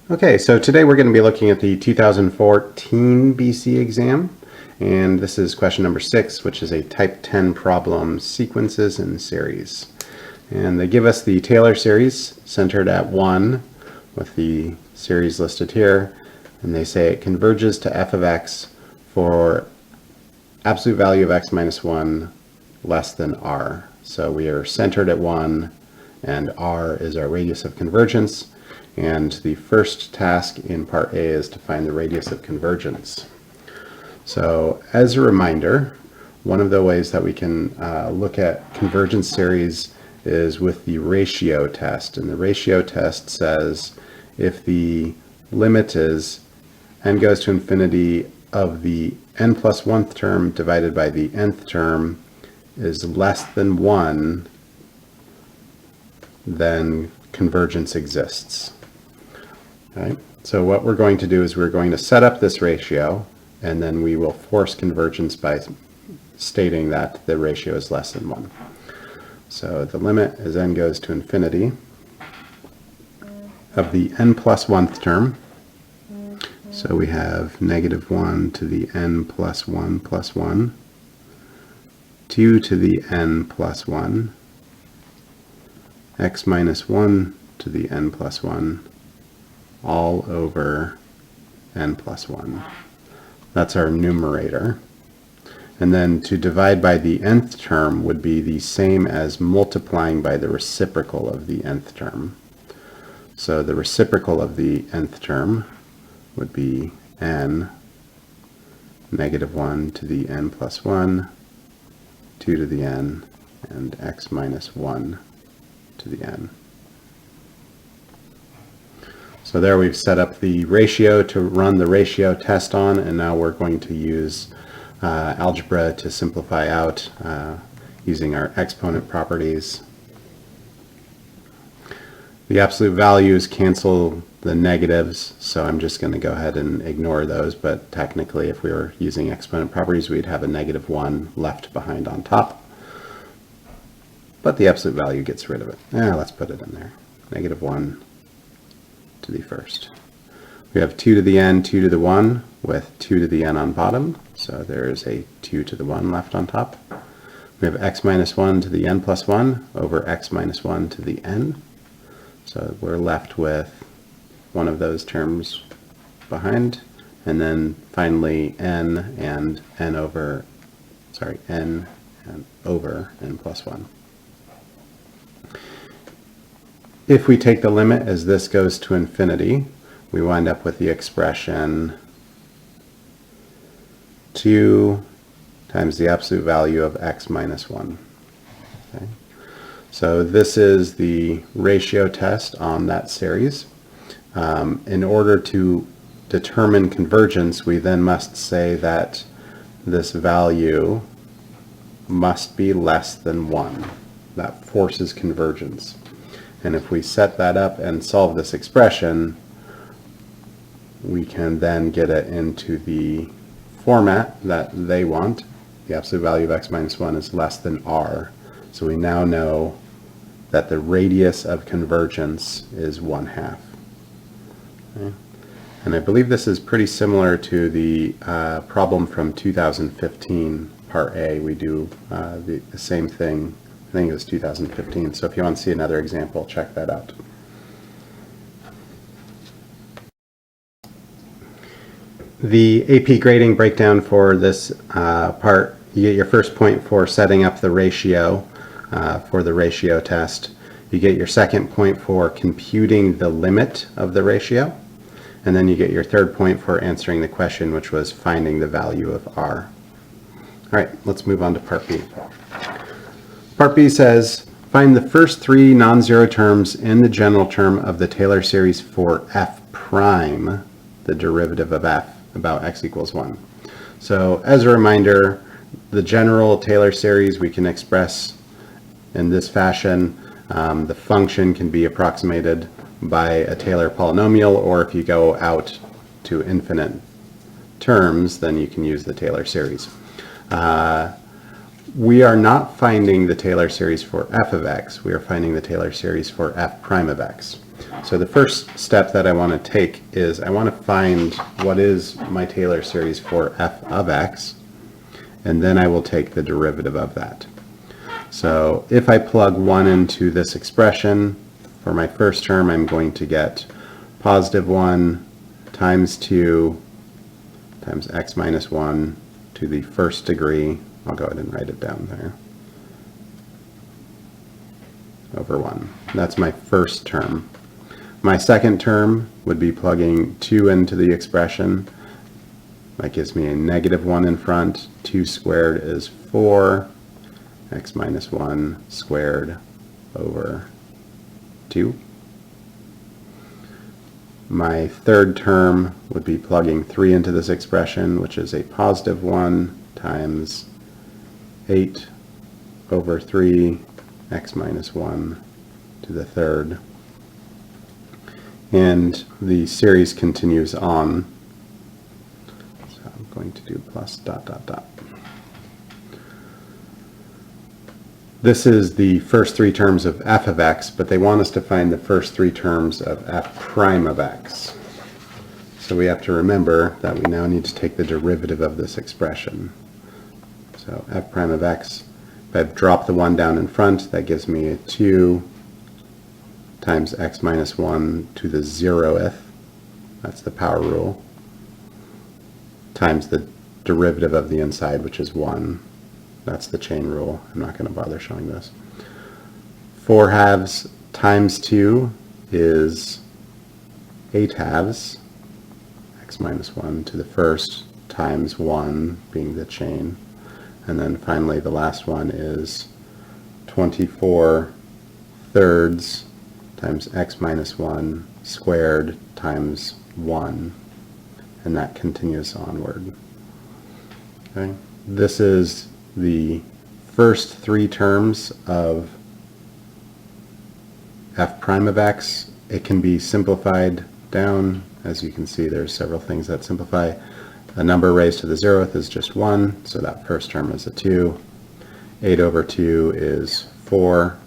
Okay, so today we're going to be looking at the 2014 BC exam, and this is question number 6, which is a type 10 problem, sequences and series. And they give us the Taylor series centered at 1 with the series listed here, and they say it converges to f of x for absolute value of x minus 1 less than r. So we are centered at 1, and r is our radius of convergence. And the first task in part A is to find the radius of convergence. So as a reminder, one of the ways that we can look at convergence series is with the ratio test. And the ratio test says if the limit is n goes to infinity of the n plus 1th term divided by the nth term is less than 1, then convergence exists. Okay. So what we're going to do is we're going to set up this ratio, and then we will force convergence by stating that the ratio is less than 1. So the limit as n goes to infinity of the n plus 1th term. So we have negative 1 to the n plus 1 plus 1, 2 to the n plus 1, x minus 1 to the n plus 1, all over n plus 1. That's our numerator. And then to divide by the nth term would be the same as multiplying by the reciprocal of the nth term. So the reciprocal of the nth term would be n, negative 1 to the n plus 1, 2 to the n, and x minus 1 to the n. So there we've set up the ratio to run the ratio test on, and now we're going to use algebra to simplify out using our exponent properties. The absolute values cancel the negatives, so I'm just going to go ahead and ignore those, but technically if we were using exponent properties we'd have a negative 1 left behind on top. But the absolute value gets rid of it. Let's put it in there. Negative 1 to the first. We have 2 to the n, 2 to the 1 with 2 to the n on bottom, so there is a 2 to the 1 left on top. We have x minus 1 to the n plus 1 over x minus 1 to the n. So we're left with one of those terms behind, and then finally n and n over n plus 1. If we take the limit as this goes to infinity, we wind up with the expression 2 times the absolute value of x minus 1. Okay. So this is the ratio test on that series. In order to determine convergence, we then must say that this value must be less than 1. That forces convergence. And if we set that up and solve this expression, we can then get it into the format that they want. The absolute value of x minus 1 is less than r. So we now know that the radius of convergence is 1/2. Okay. And I believe this is pretty similar to the problem from 2015, part A. We do the same thing. I think it was 2015, so if you want to see another example, check that out. The AP grading breakdown for this part, you get your first point for setting up the ratio for the ratio test. You get your second point for computing the limit of the ratio, and then you get your third point for answering the question, which was finding the value of r. All right, let's move on to part B. Part B says, find the first 3 non-zero terms in the general term of the Taylor series for f prime, the derivative of f, about x equals 1. So as a reminder, the general Taylor series we can express in this fashion. The function can be approximated by a Taylor polynomial, or if you go out to infinite terms, then you can use the Taylor series. We are not finding the Taylor series for f of x. We are finding the Taylor series for f prime of x. So the first step that I want to take is I want to find what is my Taylor series for f of x, and then I will take the derivative of that. So if I plug 1 into this expression, for my first term I'm going to get positive 1 times 2 times x minus 1 to the first degree. I'll go ahead and write it down there. Over 1. That's my first term. My second term would be plugging 2 into the expression. That gives me a negative 1 in front. 2 squared is 4. X minus 1 squared over 2. My third term would be plugging 3 into this expression, which is a positive 1 times 8 over 3 x minus 1 to the third. And the series continues on. So I'm going to do plus dot dot dot. This is the first 3 terms of f of x, but they want us to find the first 3 terms of f prime of x. So we have to remember that we now need to take the derivative of this expression. So f prime of x, if I've dropped the 1 down in front, that gives me a 2 times x minus 1 to the 0th, that's the power rule, times the derivative of the inside, which is 1. That's the chain rule. I'm not going to bother showing this. 4 halves times 2 is 8 halves, x minus 1 to the first times 1 being the chain. And then finally the last one is 24 thirds times x minus 1 squared times 1. And that continues onward. Okay? This is the first 3 terms of f prime of x. It can be simplified down. As you can see, there's several things that simplify. A number raised to the 0th is just 1, so that first term is a 2. 8 over 2 is 4,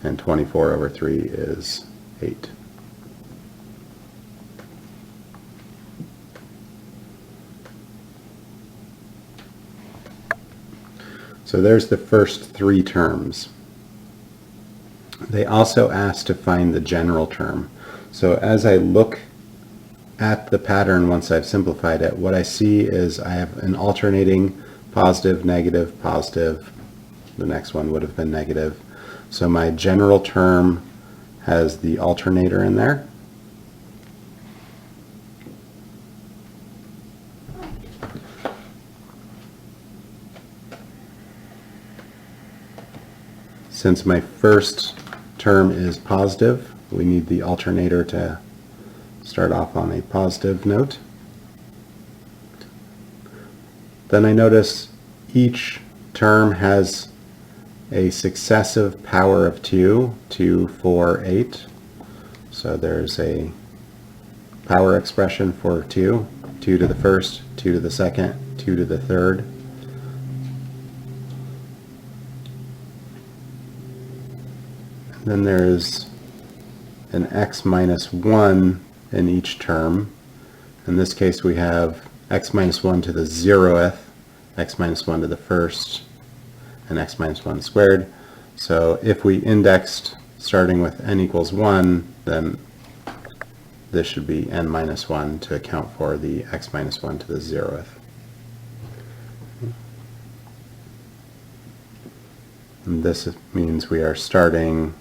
and 24 over 3 is 8. So there's the first 3 terms. They also ask to find the general term. So as I look at the pattern once I've simplified it, what I see is I have an alternating positive, negative, positive. The next one would have been negative. So my general term has the alternator in there. Since my first term is positive, we need the alternator to start off on a positive note. Then I notice each term has a successive power of 2, 2, 4, 8. So there's a power expression for 2, 2 to the first, 2 to the second, 2 to the third. Then there's an x minus 1 in each term. In this case we have x minus 1 to the 0th, x minus 1 to the first, and x minus 1 squared. So if we indexed starting with n equals 1, then this should be n minus 1 to account for the x minus 1 to the 0th. And this means we are starting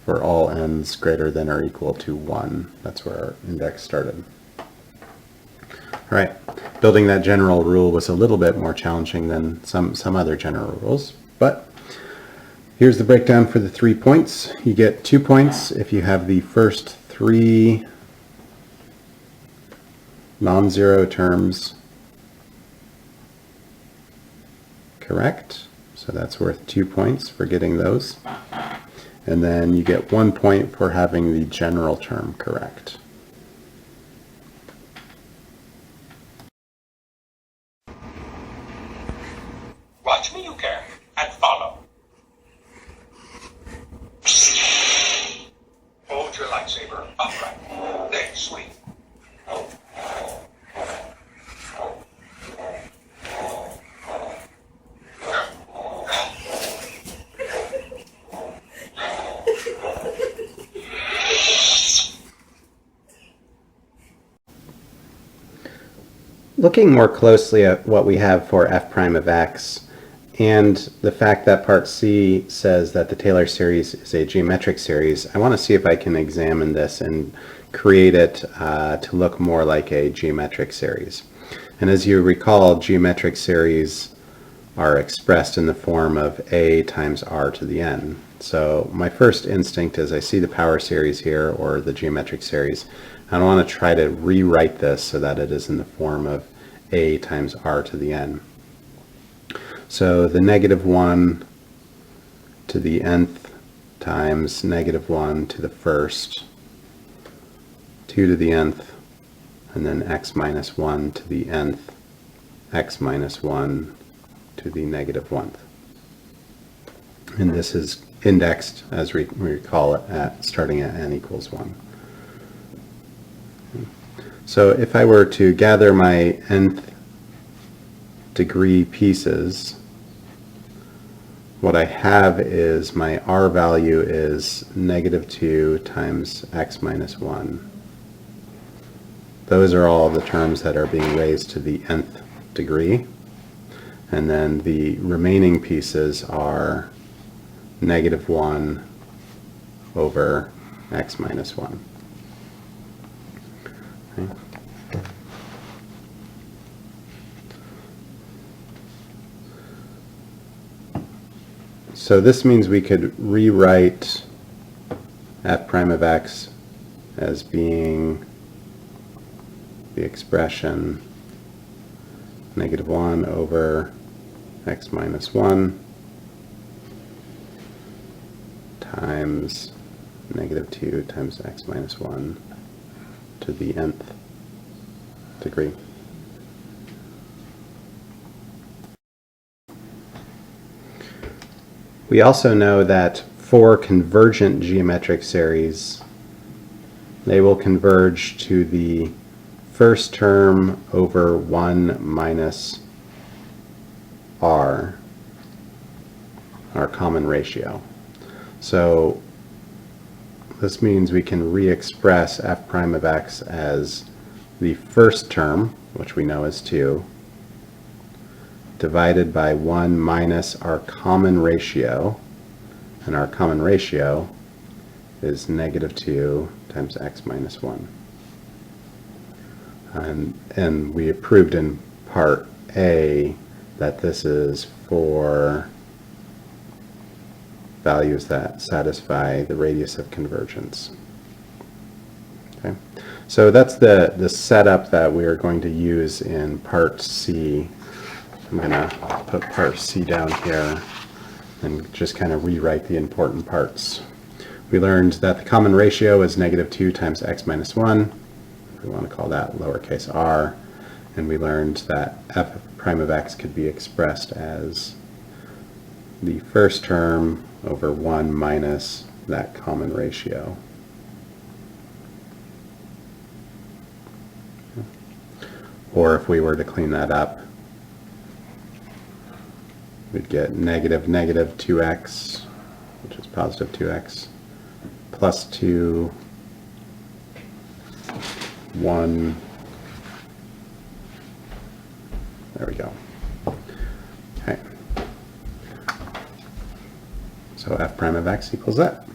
for all n's greater than or equal to 1. That's where our index started. All right, building that general rule was a little bit more challenging than some other general rules, but here's the breakdown for the 3 points. You get 2 points if you have the first 3 non-zero terms correct, so that's worth 2 points for getting those. And then you get 1 point for having the general term correct. Watch me, you can, and follow. over upright. There, sweet. Looking more closely at what we have for f prime of x, and the fact that part C says that the Taylor series is a geometric series, I want to see if I can examine this and create it to look more like a geometric series. And as you recall, geometric series are expressed in the form of a times r to the n. So my first instinct is I see the power series here, or the geometric series. I want to try to rewrite this so that it is in the form of a times r to the n. So the -1 to the nth times -1 to the first, 2 to the nth, and then x minus 1 to the nth, x minus 1 to the -1th. And this is indexed, as we recall it, at starting at n equals 1. So if I were to gather my nth degree pieces, what I have is my r value is -2 times x minus 1. Those are all the terms that are being raised to the nth degree. And then the remaining pieces are -1 over x minus 1. Okay. So this means we could rewrite f prime of x as being the expression -1 over x minus 1 times -2 times x minus 1 to the nth degree. We also know that for convergent geometric series, they will converge to the first term over 1 minus r, our common ratio. So this means we can re-express f prime of x as the first term, which we know is 2, divided by 1 minus our common ratio, and our common ratio is -2 times x minus 1. And we proved in part A that this is for values that satisfy the radius of convergence. Okay, so that's the setup that we are going to use in part C. I'm going to put part C down here and just kind of rewrite the important parts. We learned that the common ratio is -2 times x minus 1. We want to call that lowercase r. And we learned that f prime of x could be expressed as the first term over 1 minus that common ratio. Or if we were to clean that up, we'd get negative 2x, which is positive 2x, plus 2, 1, there we go. Okay. So f prime of x equals that.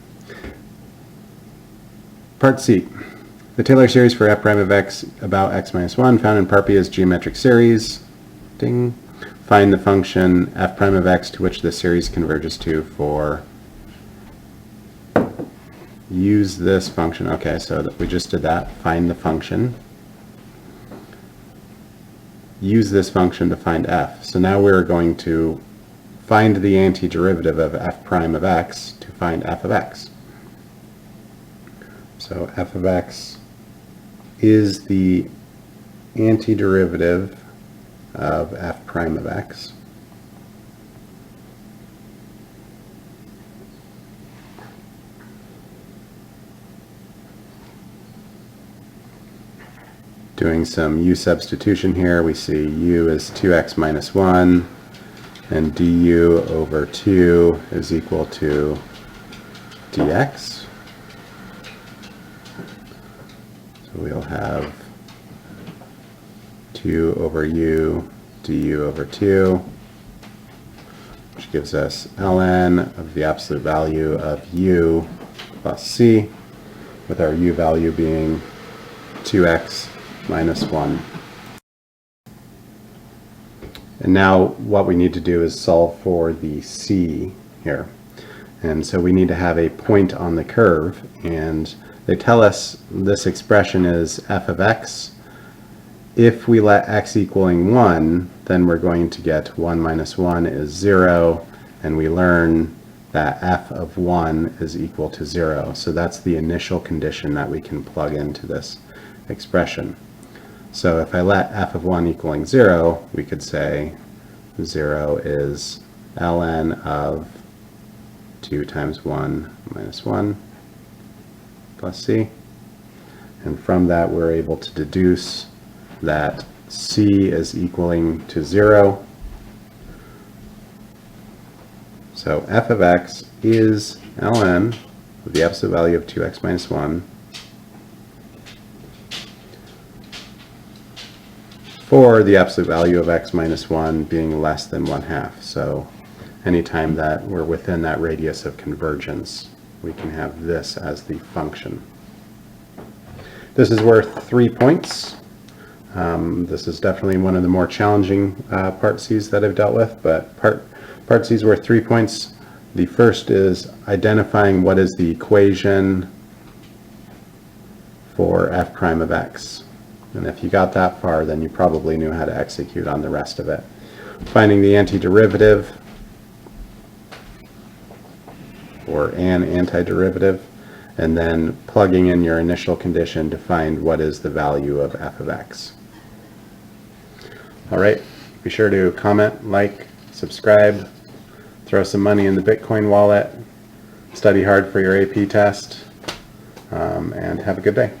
Part C. The Taylor series for f prime of x about x minus 1 found in part B is geometric series. Ding. Find the function f prime of x to which the series converges to for use this function. Okay, so we just did that. Find the function. Use this function to find f. So now we're going to find the antiderivative of f prime of x to find f of x. So f of x is the antiderivative of f prime of x. Doing some u substitution here, we see u is 2x minus 1, and du over 2 is equal to dx. So we'll have 2 over u du over 2, which gives us ln of the absolute value of u plus c, with our u value being 2x minus 1. And now what we need to do is solve for the c here. And so we need to have a point on the curve, and they tell us this expression is f of x. If we let x equaling 1, then we're going to get 1 minus 1 is 0, and we learn that f of 1 is equal to 0. So that's the initial condition that we can plug into this expression. So if I let f of 1 equaling 0, we could say 0 is ln of 2 times 1 minus 1 plus c. And from that we're able to deduce that c is equaling to 0. So f of x is ln of the absolute value of 2x minus 1 for the absolute value of x minus 1 being less than 1/2. So anytime that we're within that radius of convergence, we can have this as the function. This is worth 3 points. This is definitely one of the more challenging part C's that I've dealt with, but part C is worth 3 points. The first is identifying what is the equation for f prime of x. And if you got that far, then you probably knew how to execute on the rest of it. Finding the antiderivative, or an antiderivative, and then plugging in your initial condition to find what is the value of f of x. All right, be sure to comment, like, subscribe, throw some money in the Bitcoin wallet, study hard for your AP test, and have a good day.